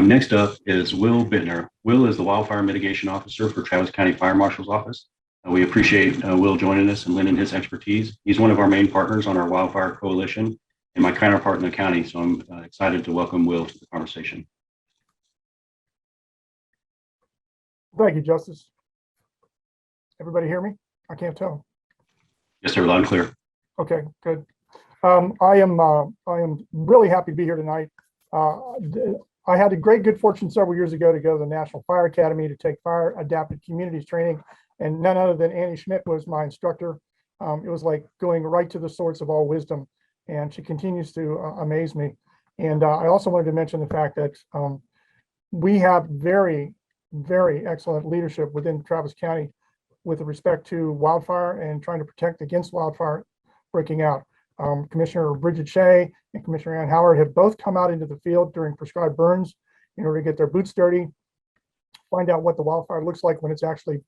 Next up is Will Boettner. Will is the Wildfire Mitigation Officer for Travis County Fire Marshal's Office. We appreciate Will joining us and lending his expertise. He's one of our main partners on our Wildfire Coalition and my counterpart in the county, so I'm excited to welcome Will to the conversation. Thank you, Justice. Everybody hear me? I can't tell. Yes, sir, loud and clear. Okay, good. I am really happy to be here tonight. I had a good fortune several years ago to go to the National Fire Academy to take fire adapted communities training, and none other than Annie Schmidt was my instructor. It was like going right to the source of all wisdom, and she continues to amaze me. And I also wanted to mention the fact that we have very, very excellent leadership within Travis County with respect to wildfire and trying to protect against wildfire breaking out. Commissioner Bridget Shea and Commissioner Ann Howard have both come out into the field during prescribed burns in order to get their boots dirty, find out what the wildfire looks like when it's actually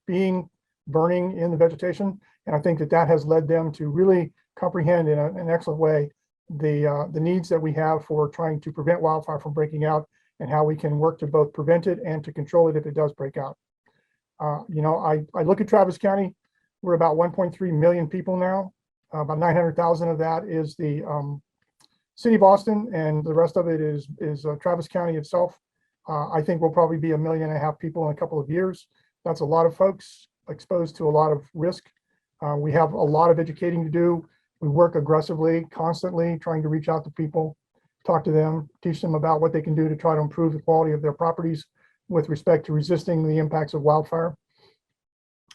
burning in the vegetation. And I think that has led them to really comprehend in an excellent way the needs that we have for trying to prevent wildfire from breaking out and how we can work to both prevent it and to control it if it does break out. I look at Travis County, we're about 1.3 million people now. About 900,000 of that is the city of Austin, and the rest of it is Travis County itself. I think we'll probably be 1.5 million people in a couple of years. That's a lot of folks exposed to a lot of risk. We have a lot of educating to do. We work aggressively, constantly trying to reach out to people, talk to them, teach them about what they can do to try to improve the quality of their properties with respect to resisting the impacts of wildfire.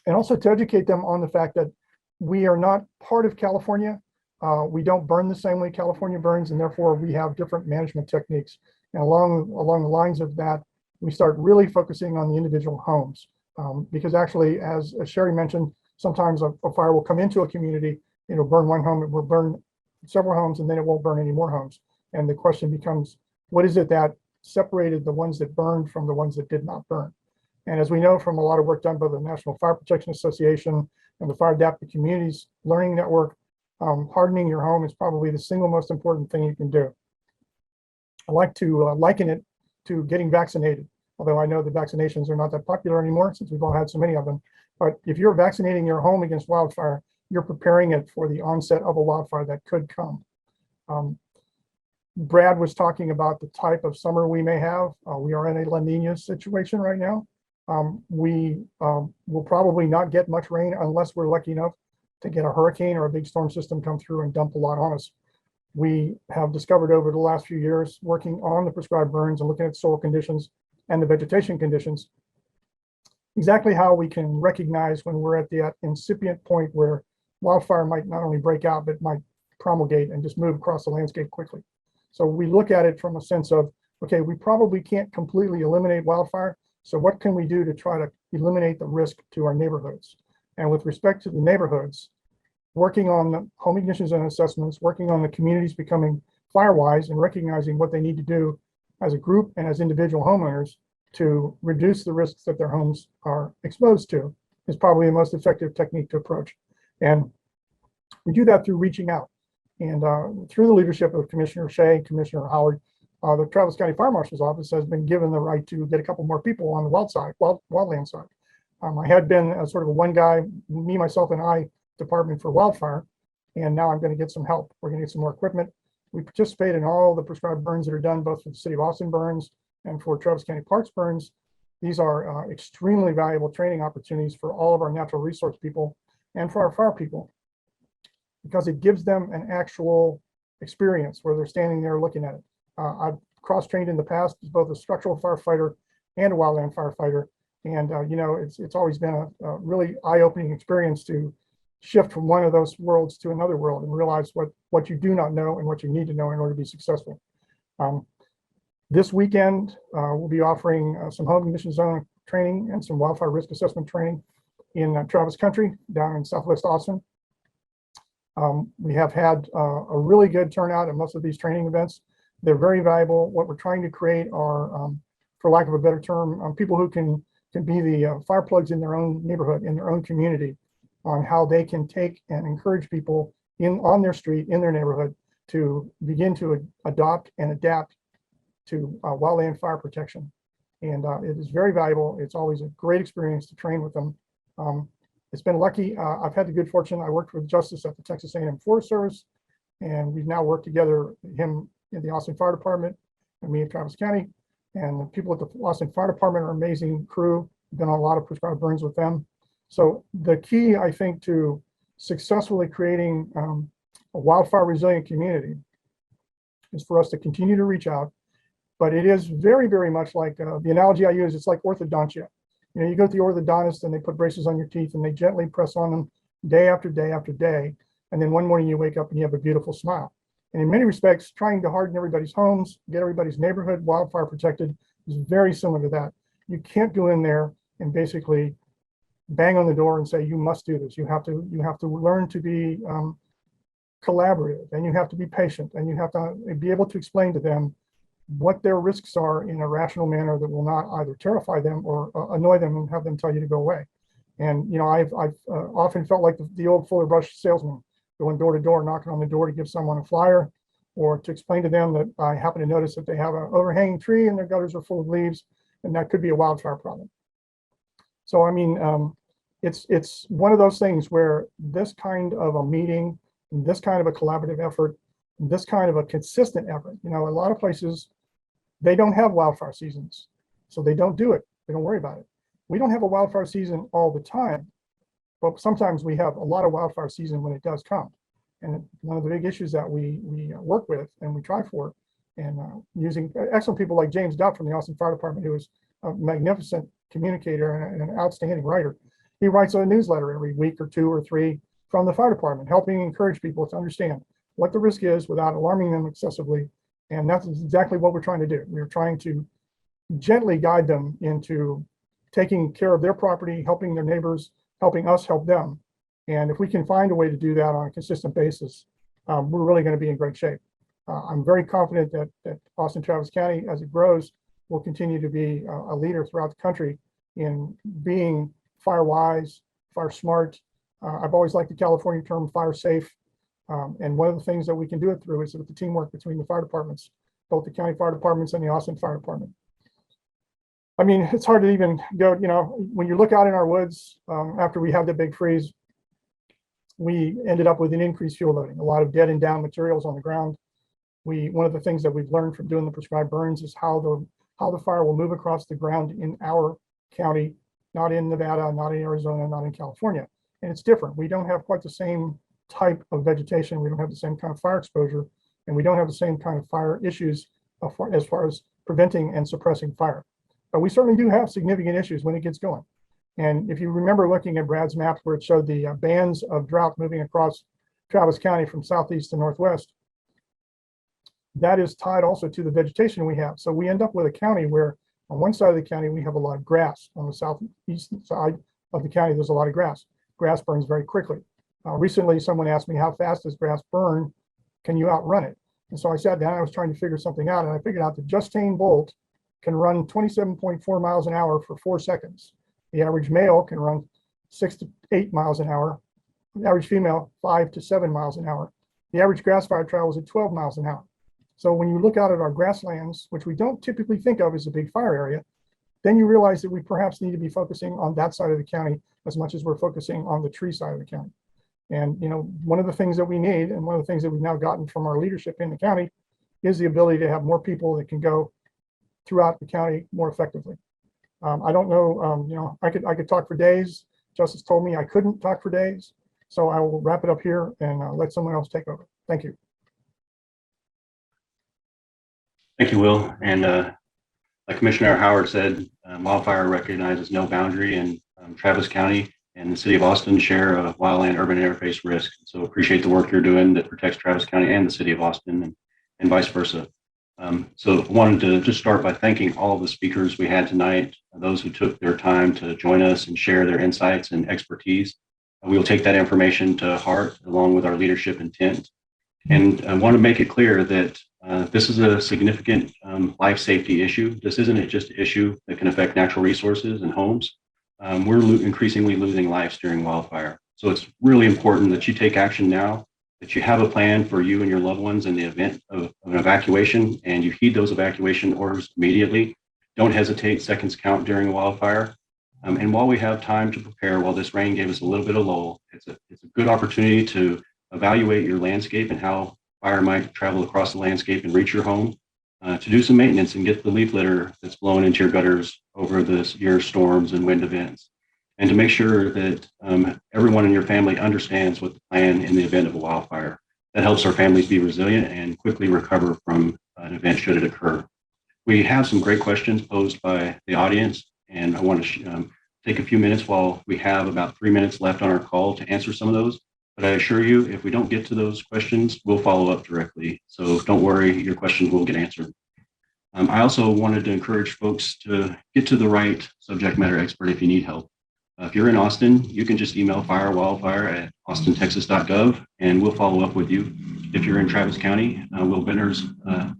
And also to educate them on the fact that we are not part of California. We don't burn the same way California burns, and therefore we have different management techniques. And along the lines of that, we start really focusing on the individual homes. Because actually, as Sherry mentioned, sometimes a fire will come into a community, it'll burn one home, it will burn several homes, and then it won't burn any more homes. And the question becomes, what is it that separated the ones that burned from the ones that did not burn? And as we know from a lot of work done by the National Fire Protection Association and the Fire Adapted Communities Learning Network, hardening your home is probably the single most important thing you can do. I like to liken it to getting vaccinated, although I know the vaccinations are not that popular anymore since we've all had so many of them. But if you're vaccinating your home against wildfire, you're preparing it for the onset of a wildfire that could come. Brad was talking about the type of summer we may have. We are in a La Nina situation right now. We will probably not get much rain unless we're lucky enough to get a hurricane or a big storm system come through and dump a lot on us. We have discovered over the last few years, working on the prescribed burns and looking at soil conditions and the vegetation conditions, exactly how we can recognize when we're at the incipient point where wildfire might not only break out, but might promulgate and just move across the landscape quickly. So we look at it from a sense of, okay, we probably can't completely eliminate wildfire. So what can we do to try to eliminate the risk to our neighborhoods? And with respect to the neighborhoods, working on the home ignitions and assessments, working on the communities becoming firewise and recognizing what they need to do as a group and as individual homeowners to reduce the risks that their homes are exposed to is probably the most effective technique to approach. And we do that through reaching out. And through the leadership of Commissioner Shea, Commissioner Howard, the Travis County Fire Marshal's Office has been given the right to get a couple more people on the wildland side. I had been sort of a one guy, me, myself, and I department for wildfire, and now I'm going to get some help. We're going to get some more equipment. We participate in all the prescribed burns that are done, both for the City of Austin burns and for Travis County Parks burns. These are extremely valuable training opportunities for all of our natural resource people and for our fire people, because it gives them an actual experience where they're standing there looking at it. I've cross-trained in the past as both a structural firefighter and a wildland firefighter. And it's always been a really eye-opening experience to shift from one of those worlds to another world and realize what you do not know and what you need to know in order to be successful. This weekend, we'll be offering some home ignition zone training and some wildfire risk assessment training in Travis Country down in Southwest Austin. We have had a really good turnout at most of these training events. They're very valuable. What we're trying to create are, for lack of a better term, people who can be the fire plugs in their own neighborhood, in their own community, on how they can take and encourage people on their street, in their neighborhood, to begin to adopt and adapt to wildland fire protection. And it is very valuable. It's always a great experience to train with them. It's been lucky. I've had the good fortune. I worked with Justice at the Texas A&M Forest Service, and we've now worked together, him in the Austin Fire Department and me in Travis County. And the people at the Austin Fire Department are an amazing crew. Done a lot of prescribed burns with them. So the key, I think, to successfully creating a wildfire resilient community is for us to continue to reach out. But it is very, very much like the analogy I use, it's like orthodontia. You know, you go to the orthodontist and they put braces on your teeth and they gently press on them day after day after day. And then one morning you wake up and you have a beautiful smile. And in many respects, trying to harden everybody's homes, get everybody's neighborhood wildfire protected is very similar to that. You can't go in there and basically bang on the door and say, you must do this. You have to learn to be collaborative, and you have to be patient, and you have to be able to explain to them what their risks are in a rational manner that will not either terrify them or annoy them and have them tell you to go away. And, you know, I've often felt like the old Fuller Brush salesman, going door to door, knocking on the door to give someone a flyer, or to explain to them that I happen to notice that they have an overhanging tree and their gutters are full of leaves, and that could be a wildfire problem. So, I mean, it's one of those things where this kind of a meeting, this kind of a collaborative effort, this kind of a consistent effort, you know, a lot of places, they don't have wildfire seasons, so they don't do it. They don't worry about it. We don't have a wildfire season all the time, but sometimes we have a lot of wildfire season when it does come. And one of the big issues that we work with and we try for, and using excellent people like James Duff from the Austin Fire Department, who is a magnificent communicator and an outstanding writer. He writes a newsletter every week or two or three from the fire department, helping encourage people to understand what the risk is without alarming them excessively. And that's exactly what we're trying to do. We're trying to gently guide them into taking care of their property, helping their neighbors, helping us help them. And if we can find a way to do that on a consistent basis, we're really going to be in great shape. I'm very confident that Austin Travis County, as it grows, will continue to be a leader throughout the country in being fire wise, fire smart. I've always liked the California term fire safe. And one of the things that we can do it through is with the teamwork between the fire departments, both the county fire departments and the Austin Fire Department. I mean, it's hard to even go, you know, when you look out in our woods, after we had the big freeze, we ended up with an increased fuel loading, a lot of dead and down materials on the ground. One of the things that we've learned from doing the prescribed burns is how the fire will move across the ground in our county, not in Nevada, not in Arizona, not in California. And it's different. We don't have quite the same type of vegetation. We don't have the same kind of fire exposure, and we don't have the same kind of fire issues as far as preventing and suppressing fire. But we certainly do have significant issues when it gets going. And if you remember looking at Brad's map where it showed the bands of drought moving across Travis County from southeast to northwest, that is tied also to the vegetation we have. So we end up with a county where on one side of the county, we have a lot of grass. On the southeast side of the county, there's a lot of grass. Grass burns very quickly. Recently, someone asked me, how fast does grass burn? Can you outrun it? And so I sat down, I was trying to figure something out, and I figured out that Justine Bolt can run 27.4 miles an hour for 4 seconds. The average male can run 6 to 8 miles an hour. The average female, 5 to 7 miles an hour. The average grass fire travels at 12 miles an hour. So when you look out at our grasslands, which we don't typically think of as a big fire area, then you realize that we perhaps need to be focusing on that side of the county as much as we're focusing on the tree side of the county. And, you know, one of the things that we need, and one of the things that we've now gotten from our leadership in the county, is the ability to have more people that can go throughout the county more effectively. I don't know, you know, I could talk for days. Justice told me I couldn't talk for days. So I will wrap it up here and let someone else take over. Thank you. Thank you, Will. And like Commissioner Howard said, wildfire recognizes no boundary, and Travis County and the city of Austin share a wildland urban interface risk. So appreciate the work you're doing that protects Travis County and the city of Austin, and vice versa. So I wanted to just start by thanking all of the speakers we had tonight, those who took their time to join us and share their insights and expertise. We will take that information to heart along with our leadership intent. And I want to make it clear that this is a significant life safety issue. This isn't just an issue that can affect natural resources and homes. We're increasingly losing lives during wildfire. So it's really important that you take action now that you have a plan for you and your loved ones in the event of an evacuation, and you heed those evacuation orders immediately. Don't hesitate, seconds count during a wildfire. And while we have time to prepare, while this rain gave us a little bit of lull, it's a good opportunity to evaluate your landscape and how fire might travel across the landscape and reach your home, to do some maintenance and get the leaf litter that's blown into your gutters over this year's storms and wind events, and to make sure that everyone in your family understands what the plan in the event of a wildfire. That helps our families be resilient and quickly recover from an event should it occur. We have some great questions posed by the audience, and I want to take a few minutes while we have about 3 minutes left on our call to answer some of those. But I assure you, if we don't get to those questions, we'll follow up directly. So don't worry, your questions will get answered. I also wanted to encourage folks to get to the right subject matter expert if you need help. If you're in Austin, you can just email wildfire@austintexas.gov, and we'll follow up with you. If you're in Travis County, Will Boettner's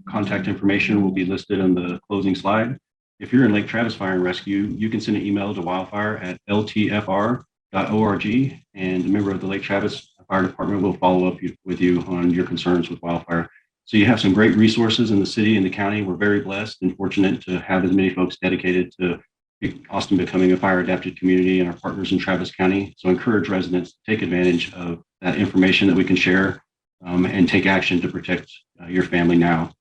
contact information will be listed on the closing slide. If you're in Lake Travis Fire and Rescue, you can send an email to wildfire@ltfr.org, and a member of the Lake Travis Fire Department will follow up with you on your concerns with wildfire. So you have some great resources in the city and the county. We're very blessed and fortunate to have as many folks dedicated to Austin becoming a fire adapted community, and our partners in Travis County. So encourage residents to take advantage of that information that we can share, and take action to protect your family now.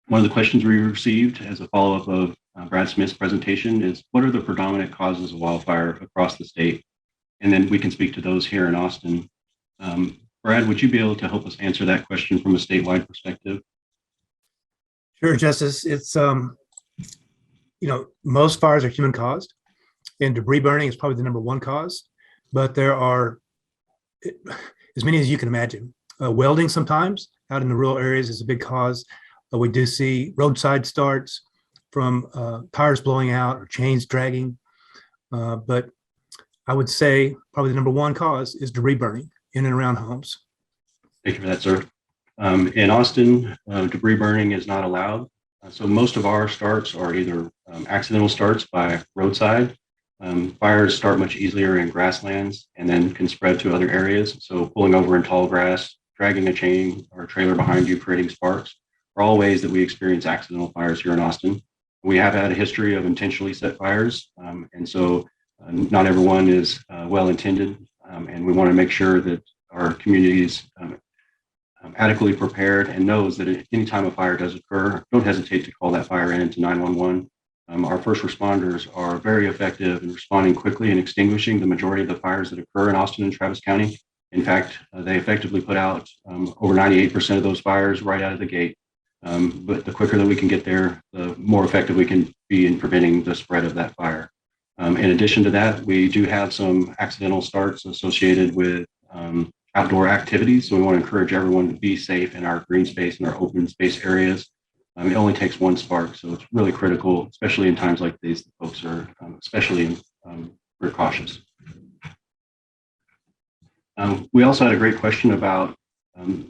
One of the questions we received as a follow-up of Brad Smith's presentation is, what are the predominant causes of wildfire across the state? And then we can speak to those here in Austin. Brad, would you be able to help us answer that question from a statewide perspective? Sure, Justice. It's, most fires are human caused, and debris burning is probably the #1 cause, but there are as many as you can imagine. Welding sometimes out in the rural areas is a big cause. We do see roadside starts from tires blowing out or chains dragging. But I would say probably the #1 cause is debris burning in and around homes. Thank you for that, sir. In Austin, debris burning is not allowed. So most of our starts are either accidental starts by roadside. Fires start much easier in grasslands and then can spread to other areas. So pulling over in tall grass, dragging a chain or a trailer behind you, creating sparks, are all ways that we experience accidental fires here in Austin. We have had a history of intentionally set fires, and so not everyone is well-intended, and we want to make sure that our communities adequately prepared and knows that at any time a fire does occur, don't hesitate to call that fire in to 911. Our first responders are very effective in responding quickly and extinguishing the majority of the fires that occur in Austin and Travis County. In fact, they effectively put out over 98% of those fires right out of the gate. But the quicker that we can get there, the more effective we can be in preventing the spread of that fire. In addition to that, we do have some accidental starts associated with outdoor activities. So we want to encourage everyone to be safe in our green space and our open space areas. It only takes one spark, so it's really critical, especially in times like these. The folks are especially very cautious. We also had a great question about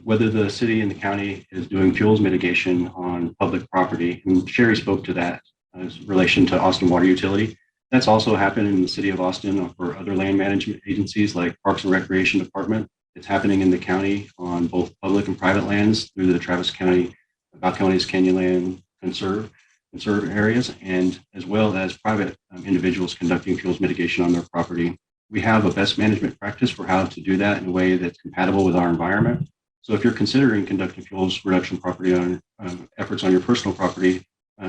whether the city and the county is doing fuels mitigation on public property, and Sherry spoke to that as relation to Austin Water Utility. That's also happened in the city of Austin for other land management agencies like Parks and Recreation Department. It's happening in the county on both public and private lands through the Travis County, Balcones Canyonland conserve areas, and as well as private individuals conducting fuels mitigation on their property. We have a best management practice for how to do that in a way that's compatible with our environment. So if you're considering conducting fuels reduction property on efforts on your personal property,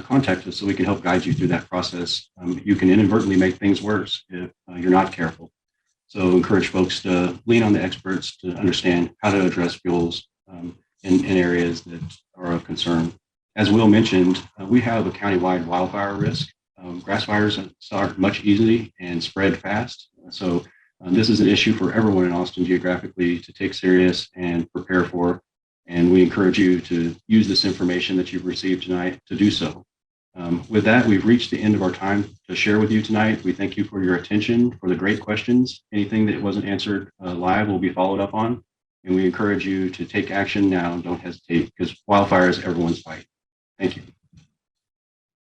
contact us so we can help guide you through that process. You can inadvertently make things worse if you're not careful. So encourage folks to lean on the experts to understand how to address fuels in areas that are of concern. As Will mentioned, we have a countywide wildfire risk. Grass fires start much easily and spread fast. So this is an issue for everyone in Austin geographically to take serious and prepare for. And we encourage you to use this information that you've received tonight to do so. With that, we've reached the end of our time to share with you tonight. We thank you for your attention, for the great questions. Anything that wasn't answered live will be followed up on. And we encourage you to take action now. Don't hesitate, because wildfire is everyone's fight. Thank you.